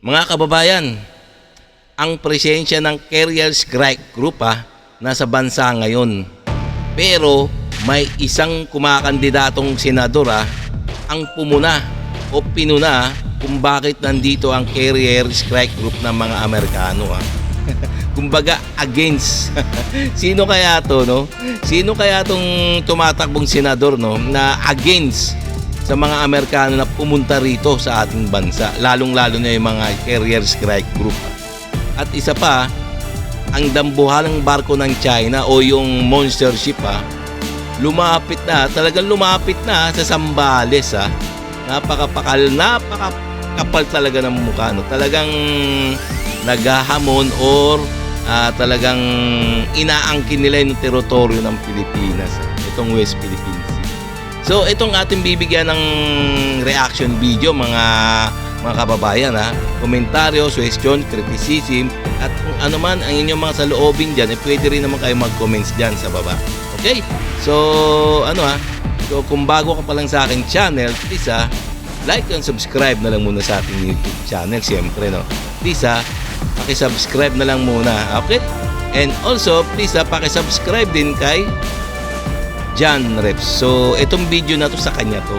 Mga kababayan, ang presensya ng Carrier Strike Group nasa bansa ngayon. Pero may isang kumakandidatong senador ang pumuna o pinuna kung bakit nandito ang Carrier Strike Group ng mga Amerikano. Kumbaga against. Sino kaya to, no? Sino kaya tong tumatakbong senador, no, na against sa mga Amerikano na pumunta rito sa ating bansa, lalong-lalo na yung mga Carrier Strike Group. At isa pa, ang dambuhalang barko ng China o yung monster ship lumapit na, talagang lumapit na sa Zambales. Napakakapal talaga ng mukha, no? Talagang naghahamon or talagang inaangkin nila yung teritoryo ng Pilipinas, itong West Philippine Sea. So itong ating bibigyan ng reaction video, mga kababayan, komentaryo, suggestion, criticism, at kung ano man ang inyong mga saloobin dyan, pwede rin naman kayo mag-comments dyan sa baba. Okay? So so kung bago ka pa lang sa aking channel, please like and subscribe na lang muna sa ating YouTube channel, siyempre, no? Please paki-subscribe na lang muna, okay? And also, please paki-subscribe din kay John Reps. So, itong video na to sa kanya to.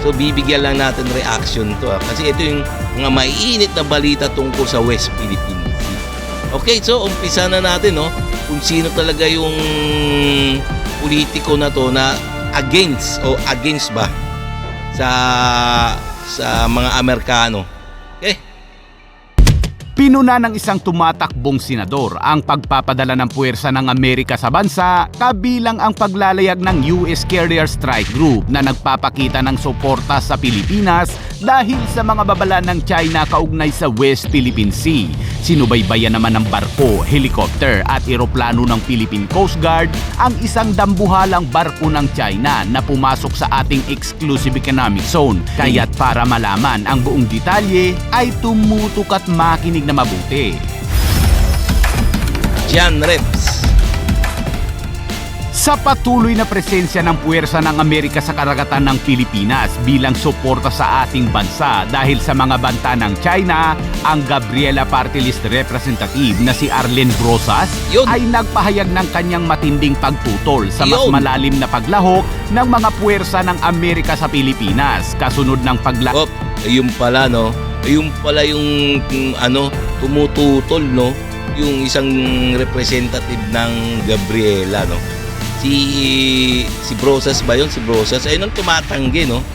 So, bibigyan lang natin reaction to kasi ito yung mga maiinit na balita tungkol sa West Philippine Sea. Okay, so umpisa na natin, no, kung sino talaga yung politiko na to na against ba sa mga Amerikano. Okay? Pinuna ng isang tumatakbong senador ang pagpapadala ng puwersa ng Amerika sa bansa, kabilang ang paglalayag ng US Carrier Strike Group na nagpapakita ng suporta sa Pilipinas dahil sa mga babala ng China kaugnay sa West Philippine Sea. Sinubaybayan naman ng barko, helicopter at eroplano ng Philippine Coast Guard ang isang dambuhalang barko ng China na pumasok sa ating exclusive economic zone. Kaya't para malaman ang buong detalye ay tumutok at makinig na mabuti. John Reps. Sa patuloy na presensya ng puwersa ng Amerika sa karagatan ng Pilipinas bilang suporta sa ating bansa dahil sa mga banta ng China, ang Gabriela Party List Representative na si Arlen Brosas ay nagpahayag ng kanyang matinding pagtutol sa mas malalim na paglahok ng mga puwersa ng Amerika sa Pilipinas kasunod ng ayun pala, no? Ayun pala yung tumututol, no? Yung isang representative ng Gabriela, no? Si Brosas ba yun? Si Brosas ayun ang tumatanggi, no?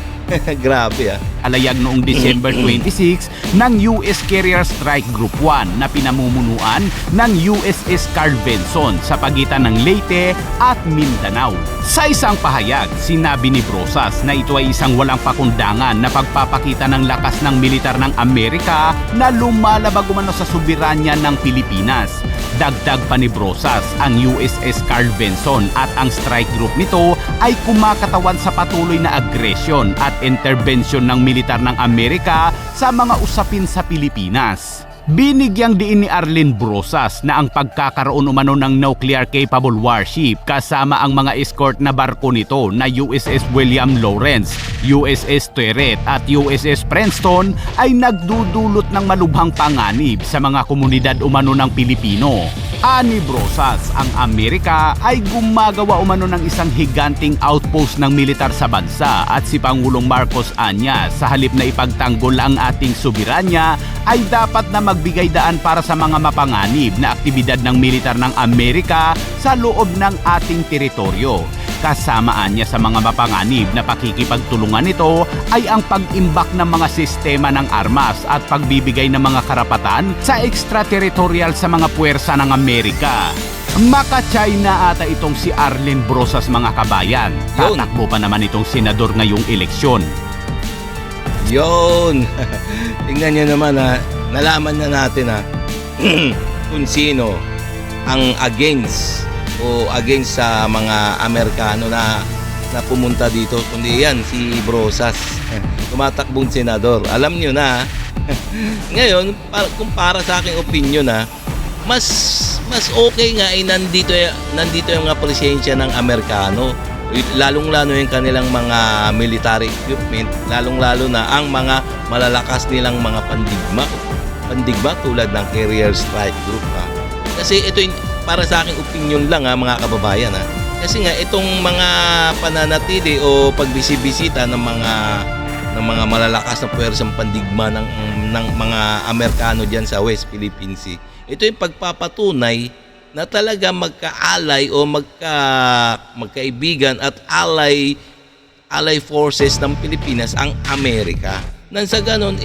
Grabe Alayag noong December 26 ng US Carrier Strike Group 1 na pinamumunuan ng USS Carl Vinson sa pagitan ng Leyte at Mindanao. Sa isang pahayag, sinabi ni Brosas na ito ay isang walang pakundangan na pagpapakita ng lakas ng militar ng Amerika na lumalabag umano sa soberanya ng Pilipinas. Dagdag pa ni Brosas, ang USS Carl Vinson at ang strike group nito ay kumakatawan sa patuloy na agresyon at interbensyon ng militar ng Amerika sa mga usapin sa Pilipinas. Binigyang diin ni Arlen Brosas na ang pagkakaroon umano ng nuclear-capable warship kasama ang mga escort na barko nito na USS William Lawrence, USS Turret at USS Princeton ay nagdudulot ng malubhang panganib sa mga komunidad umano ng Pilipino. Ani Brosas, ang Amerika ay gumagawa umano ng isang higanting outpost ng militar sa bansa at si Pangulong Marcos anya sa halip na ipagtanggol ang ating soberanya ay dapat na magbigay daan para sa mga mapanganib na aktibidad ng militar ng Amerika sa loob ng ating teritoryo. Kasamaan niya sa mga mapanganib na pakikipagtulungan nito ay ang pag-imbak ng mga sistema ng armas at pagbibigay ng mga karapatan sa extraterritorial sa mga puwersa ng Amerika. Maka-China ata itong si Arlen Brosas, mga kabayan. Tatakbo pa naman itong senador ngayong eleksyon. Yun! Tingnan nyo naman nalaman na natin kung sino ang against sa mga Amerikano na pumunta dito, kundi yan si Brosas, tumatakbong senador. Alam nyo na ngayon, kung para sa aking opinion mas okay nga nandito yung presensya ng Amerikano, lalong-lalo yung kanilang mga military equipment, lalong-lalo na ang mga malalakas nilang mga pandigma. pandigma tulad ng Carrier Strike Group. Kasi ito yung para sa aking opinion lang mga kababayan. Kasi nga itong mga pananatili o pagbisibisita ng mga malalakas na puwersang pandigma ng mga Amerikano diyan sa West Philippine Sea. Ito yung pagpapatunay na talaga magkaalay o magkaibigan at alay forces ng Pilipinas ang Amerika. Nang sa ganun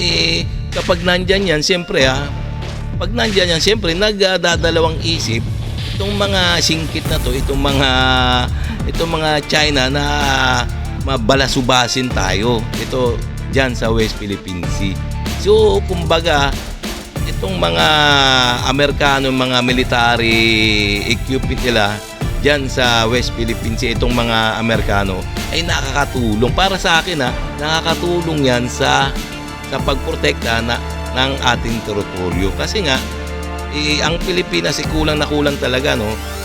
kapag nandyan yan, siyempre pag nandyan yan, siyempre nagdadalawang isip itong mga singkit na to, itong mga China na mabalasubasin tayo. Ito diyan sa West Philippine Sea. So, kumbaga, itong mga Amerikano, mga military equipment nila diyan sa West Philippine Sea, itong mga Amerikano ay nakakatulong. Para sa akin, nakakatulong yan sa pagprotekta ng ating teritoryo. Kasi nga, ang Pilipinas kulang na kulang talaga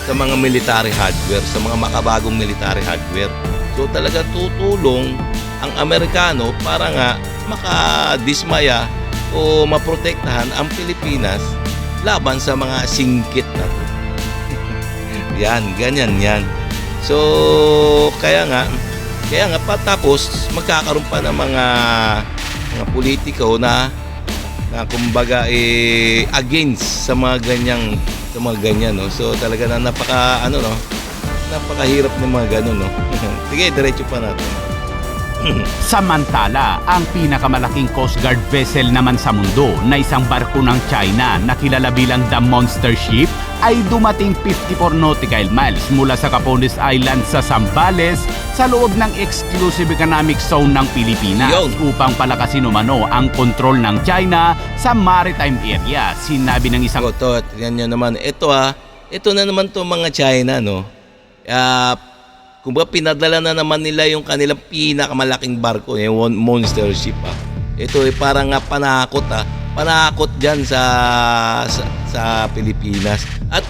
sa mga military hardware, sa mga makabagong military hardware. So talaga tutulong ang Amerikano para nga makadismaya o maprotektahan ang Pilipinas laban sa mga singkit na to. Yan, ganyan yan. So kaya nga patapos magkakaroon pa ng mga politiko na kumbaga against sa mga ganyan no. So talaga na napakahirap ng mga ganun no. Sige, diretso pa natin. Samantala, ang pinakamalaking Coast Guard vessel naman sa mundo na isang barko ng China na kilala bilang The Monster Ship ay dumating 54 nautical miles mula sa Capones Island sa Zambales sa loob ng Exclusive Economic Zone ng Pilipinas upang palakasin umano ang kontrol ng China sa maritime area. Sinabi ng isang... Tingnan nyo naman. Ito na naman to mga China no. Kumbaga pinadala na naman nila yung kanilang pinakamalaking barko, yung Monster Ship. Ito parang panakot panakot diyan sa Pilipinas. At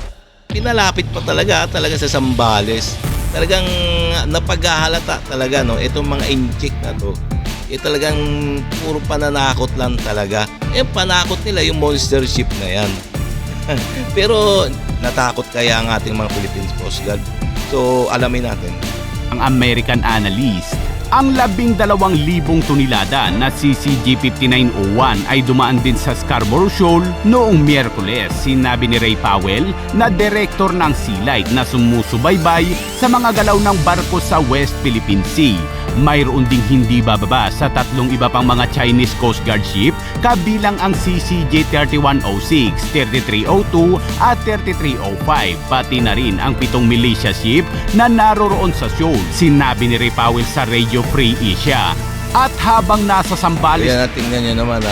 pinalapit pa talaga sa Zambales. Talagang napaghahalata talaga no, itong mga inchik na to. Talagang puro pananakot lang talaga. Panakot nila yung Monster Ship na yan. Pero natakot kaya ang ating mga Philippine Coast Guard? So, alamin natin. Ang American analyst, ang 12,000 tonelada na CCG-5901 ay dumaan din sa Scarborough Shoal noong Miyerkules. Sinabi ni Ray Powell na direktor ng Sea Light na sumusubaybay sa mga galaw ng barko sa West Philippine Sea. Mayroon ding hindi bababa sa 3 iba pang mga Chinese Coast Guard ship kabilang ang CCG-3106, 3302 at 3305, pati na rin ang 7 militia ship na naroroon sa shoal. Sinabi ni Ray Powell sa Radio Free Asia. At habang nasa Zambales... Kaya tingnan nyo naman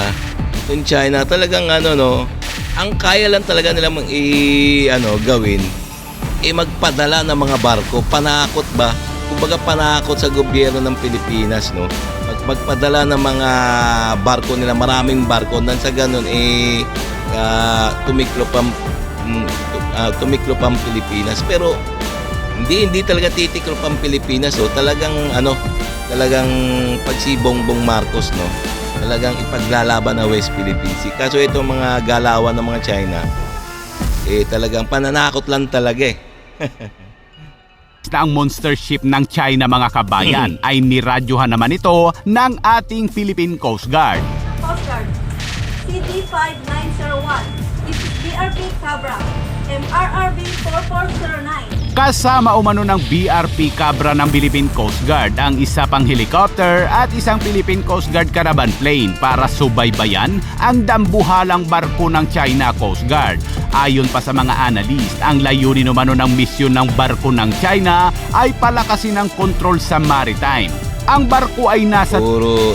yung China talagang ang kaya lang talaga nilang gawin magpadala ng mga barko. Panakot ba? Kumbaga panakot sa gobyerno ng Pilipinas no. Magpadala ng mga barko nila, maraming barko nang sa ganun tumiklop ang Pilipinas. Pero hindi talaga titiklop ang Pilipinas talagang pag si Bongbong Marcos no, talagang ipaglalaban na West Philippine Sea. Kaso itong mga galawan ng mga China talagang pananakot lang talaga na ang monster ship ng China mga kabayan ay niradyohan naman ito ng ating Philippine Coast Guard. Coast Guard, CD5901, this is BRP Cabra, MRRB 4409. Kasama umano ng BRP Cabra ng Philippine Coast Guard ang isa pang helicopter at isang Philippine Coast Guard caravan plane para subaybayan ang dambuhalang barko ng China Coast Guard. Ayon pa sa mga analyst, ang layunin umano ng misyon ng barko ng China ay palakasin ang kontrol sa maritime. Ang barko ay nasa... Puro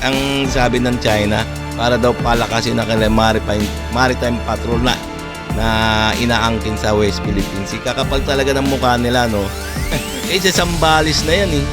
ang sabi ng China, para daw palakasin ang kanilang maritime patrol na inaangkin sa West Philippine Sea. Kakapal talaga ng mukha nila no. Sa Zambales na yan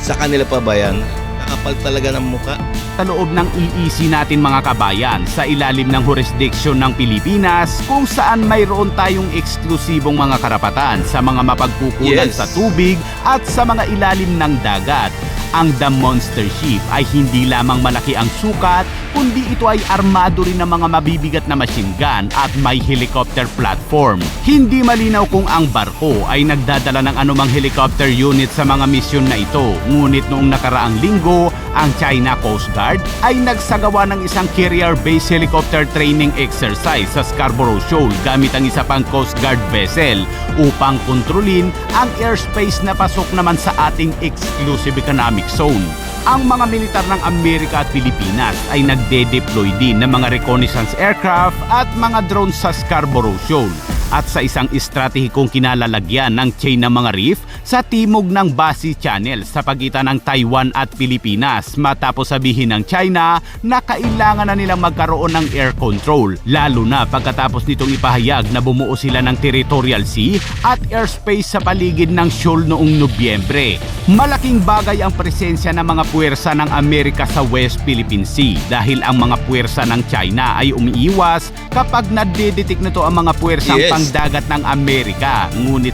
sa kanila pa ba yan? Kakapal talaga ng mukha. Sa loob ng EEZ natin mga kabayan, sa ilalim ng jurisdiction ng Pilipinas, kung saan mayroon tayong eksklusibong mga karapatan sa mga mapagkukunan sa tubig at sa mga ilalim ng dagat. Ang The Monster Ship ay hindi lamang malaki ang sukat, kundi ito ay armado rin ng mga mabibigat na machine gun at may helicopter platform. Hindi malinaw kung ang barko ay nagdadala ng anumang helicopter unit sa mga misyon na ito. Ngunit noong nakaraang linggo, ang China Coast Guard ay nagsagawa ng isang carrier-based helicopter training exercise sa Scarborough Shoal gamit ang isa pang Coast Guard vessel upang kontrolin ang airspace na pasok naman sa ating exclusive economic zone. Ang mga militar ng Amerika at Pilipinas ay nagde-deploy din ng mga reconnaissance aircraft at mga drones sa Scarborough Shoal at sa isang estratehikong kinalalagyan ng chain ng mga reef sa timog ng Basi Channel sa pagitan ng Taiwan at Pilipinas matapos sabihin ng China na kailangan na nilang magkaroon ng air control, lalo na pagkatapos nitong ipahayag na bumuo sila ng territorial sea at airspace sa paligid ng shoal noong Nobyembre. Malaking bagay ang presensya ng mga puwersa ng Amerika sa West Philippine Sea dahil ang mga puwersa ng China ay umiiwas kapag nadedetect na to ang mga puwersang pangdagat ng Amerika. Ngunit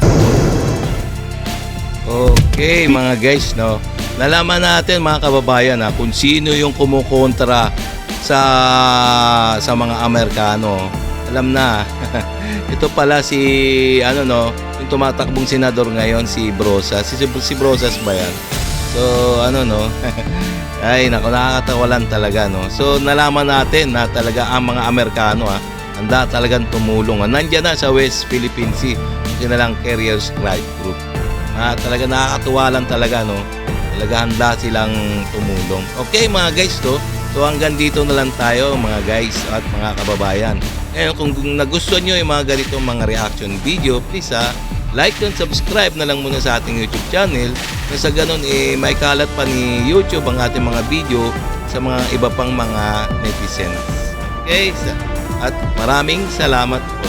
okay mga guys, no, nalaman natin mga kababayan kung sino yung kumukontra sa mga Amerikano. Alam na. Ito pala si yung tumatakbong senador ngayon, si Brosas. Si Brosas ba yan? So ay nako, nakakatawalan talaga, no. So nalaman natin na talaga ang mga Amerikano handa talagang tumulong. Nandiyan na sa West Philippine Sea, kanilang Carrier Strike Group. Talaga nakakatuwa lang talaga, no. Talaga handa silang tumulong. Okay mga guys, so hanggang dito na lang tayo mga guys at mga kababayan. Kung nagustuhan nyo yung mga ganitong mga reaction video, please like and subscribe na lang muna sa ating YouTube channel. Na sa ganun may kalat pa ni YouTube ang ating mga video sa mga iba pang mga netizens. Okay, at maraming salamat po.